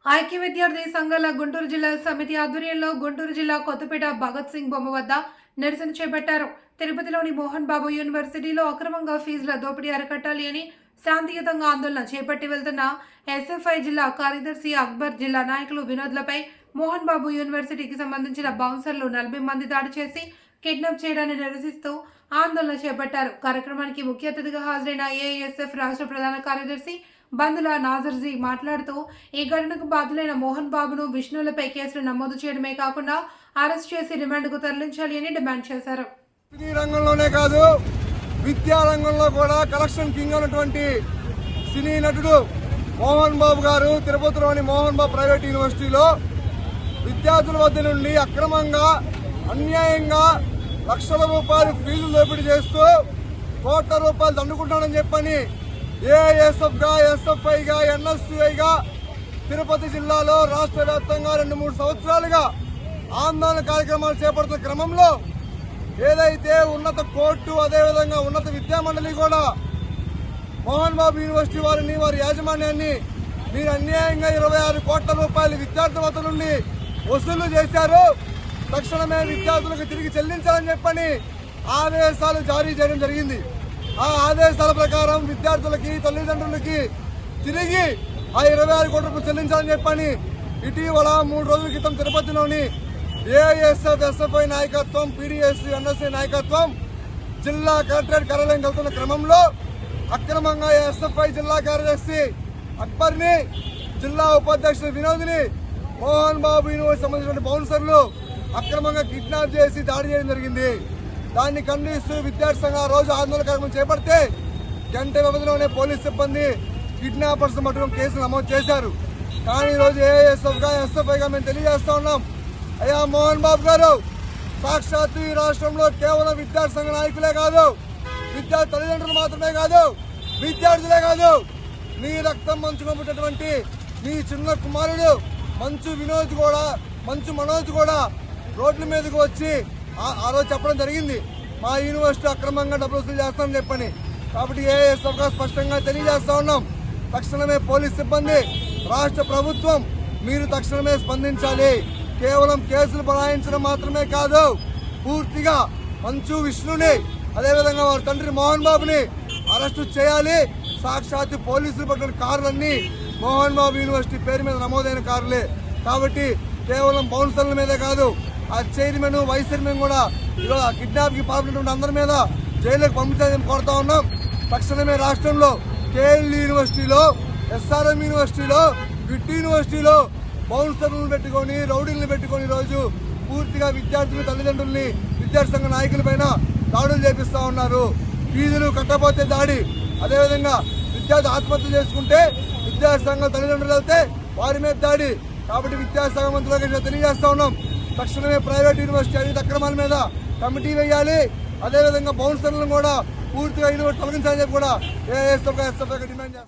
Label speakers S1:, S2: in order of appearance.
S1: ఐక్య విద్యార్థి సంఘాల గుంటూరు జిల్లా సమితి ఆధ్వర్యంలో గుంటూరు జిల్లా కొత్తపేట భగత్ సింగ్ బొమ్మ వద్ద నిరసన చేపట్టారు. తిరుపతిలోని మోహన్ బాబు యూనివర్సిటీలో అక్రమంగా ఫీజుల దోపిడీ అరికట్టాలి అని శాంతియుతంగా ఆందోళన చేపట్టి వెళ్తున్న ఎస్ఎఫ్ఐ జిల్లా కార్యదర్శి అక్బర్, జిల్లా నాయకులు వినోద్లపై మోహన్ బాబు యూనివర్సిటీకి సంబంధించిన బౌన్సర్లు 40 మంది దాడి చేసి కిడ్నాప్ చేయడాన్ని నిరసిస్తూ ఆందోళన చేపట్టారు. కార్యక్రమానికి ముఖ్య అతిథిగా హాజరైన ఏఎస్ఎఫ్ రాష్ట్ర ప్రధాన కార్యదర్శి బందుల నాజర్జీ మాట్లాడుతూ ఈ ఘటనకు బాధ్యులైన మోహన్ బాబును, విష్ణులపై కేసులు నమోదు చేయడమే కాకుండా అరెస్ట్ చేసి రిమాండ్కు తరలించాలి అని డిమాండ్ చేశారు.
S2: రంగంలోనే కాదు, విద్యా రంగంలో కూడా కలెక్షన్ కింగ్ ఉన్నటువంటి సినీ నటుడు మోహన్ బాబు గారు తిరుపతిలోని మోహన్ బాబు ప్రైవేట్ యూనివర్సిటీలో విద్యార్థుల వద్ద నుండి అక్రమంగా, అన్యాయంగా లక్షల రూపాయలు ఫీజులు దోపిడీ చేస్తూ కోట్ల రూపాయలు దండుకుంటానని చెప్పని ఏఎస్ఎఫ్ గా, ఎస్ఎఫ్ఐ గా, ఎన్ఎస్యుఐ గా తిరుపతి జిల్లాలో రాష్ట్ర వ్యాప్తంగా 2-3 సంవత్సరాలుగా ఆందోళన కార్యక్రమాలు చేపడుతున్న క్రమంలో ఏదైతే ఉన్నత కోర్టు, అదేవిధంగా ఉన్నత విద్యామండలి కూడా మోహన్ బాబు యూనివర్సిటీ వారిని, వారి యాజమాన్యాన్ని మీరు అన్యాయంగా 26 కోట్ల రూపాయలు విద్యార్థుల వద్ద నుండి వసూలు చేశారు, తక్షణమే విద్యార్థులకు తిరిగి చెల్లించాలని చెప్పని ఆదేశాలు జారీ చేయడం జరిగింది. ఆ ఆదేశాల ప్రకారం విద్యార్థులకి, తల్లిదండ్రులకి తిరిగి ఆ 26 కోట్ల రూపాయలు చెల్లించాలని చెప్పని ఇటీవల 3 రోజుల క్రితం తిరుపతిలోని ఏఎస్ఎఫ్, ఎస్ఎఫ్ఐ నాయకత్వం, పీడీఎస్, ఎన్ఎస్ఐ నాయకత్వం జిల్లా కలెక్టరేట్ కార్యాలయం వెళ్తున్న క్రమంలో అక్రమంగా ఎస్ఎఫ్ఐ జిల్లా కార్యదర్శి అక్బర్ని, జిల్లా ఉపాధ్యక్షుడు వినోద్ని మోహన్ బాబు యూనివర్సిటీ సంబంధించిన బౌన్సర్లు అక్రమంగా కిడ్నాప్ చేసి దాడి చేయడం జరిగింది. దాన్ని ఖండిస్తూ విద్యార్థి సంఘాల రోజు ఆందోళన కార్యక్రమం చేపడితే గంట వ్యవధిలోనే పోలీస్ సిబ్బంది కిడ్నాపర్స్ మటుకు కేసులు నమోదు చేశారు. కానీ ఈరోజు ఏఎస్ఎఫ్ గా, ఎస్ఎఫ్ఐ గా మేము తెలియజేస్తా ఉన్నాం, అయ్యా మోహన్ బాబు గారు, సాక్షాత్తు ఈ రాష్ట్రంలో కేవలం విద్యార్థి సంఘ నాయకులే కాదు, విద్యార్థి తల్లిదండ్రులు మాత్రమే కాదు, విద్యార్థులే కాదు, నీ రక్తం మంచుగా పుట్టినటువంటి నీ చిన్న కుమారుడు మంచు వినోద్ కూడా, మంచు మనోజ్ కూడా రోడ్ల మీదకి వచ్చి ఆ రోజు చెప్పడం జరిగింది, మా యూనివర్సిటీ అక్రమంగా డబ్బులు వసూలు చేస్తామని చెప్పని. కాబట్టి ఏఎస్ఎఫ్ గా స్పష్టంగా తెలియజేస్తా ఉన్నాం, తక్షణమే పోలీస్ సిబ్బంది, రాష్ట్ర ప్రభుత్వం మీరు తక్షణమే స్పందించాలి. కేవలం కేసులు బనాయించడం మాత్రమే కాదు, పూర్తిగా మంచు విష్ణుని, అదేవిధంగా వారి తండ్రి మోహన్ బాబుని అరెస్టు చేయాలి. సాక్షాత్తు పోలీసులు పట్టిన కార్లన్నీ మోహన్ బాబు యూనివర్సిటీ పేరు మీద నమోదైన కార్లే. కాబట్టి కేవలం బౌన్సర్ల మీదే కాదు, ఆ చైర్మన్, వైస్ చైర్మన్ కూడా ఈరోజు కిడ్నాప్ కి పాల్పడినటువంటి అందరి మీద జైలుకు పంపించాలని కోరుతా ఉన్నాం. తక్షణమే రాష్ట్రంలో కేఎల్ యూనివర్సిటీలో, ఎస్ఆర్ఎం యూనివర్సిటీలో, విట్ యూనివర్సిటీలో బౌన్సర్లను పెట్టుకొని, రౌడీలను పెట్టుకొని ఈరోజు పూర్తిగా విద్యార్థులు, తల్లిదండ్రుల్ని, విద్యార్థి సంఘ నాయకులపైన దాడులు చేపిస్తా ఉన్నారు. ఫీజులు కట్టకపోతే దాడి, అదేవిధంగా విద్యార్థి ఆత్మహత్య చేసుకుంటే విద్యార్థి సంఘం తల్లిదండ్రులు వెళ్తే వారి మీద దాడి. కాబట్టి విద్యార్థి సంఘ మంత్రులకు తెలియజేస్తా ఉన్నాం, తక్షణమే ప్రైవేట్ యూనివర్సిటీ అవినీతి అక్రమాల మీద కమిటీ వేయాలి, అదేవిధంగా బౌన్సర్లను కూడా పూర్తిగా యూనివర్సిటీ తొలగించాలని చెప్పి కూడా ఏఎస్ఎఫ్ డిమాండ్ చేస్తాం.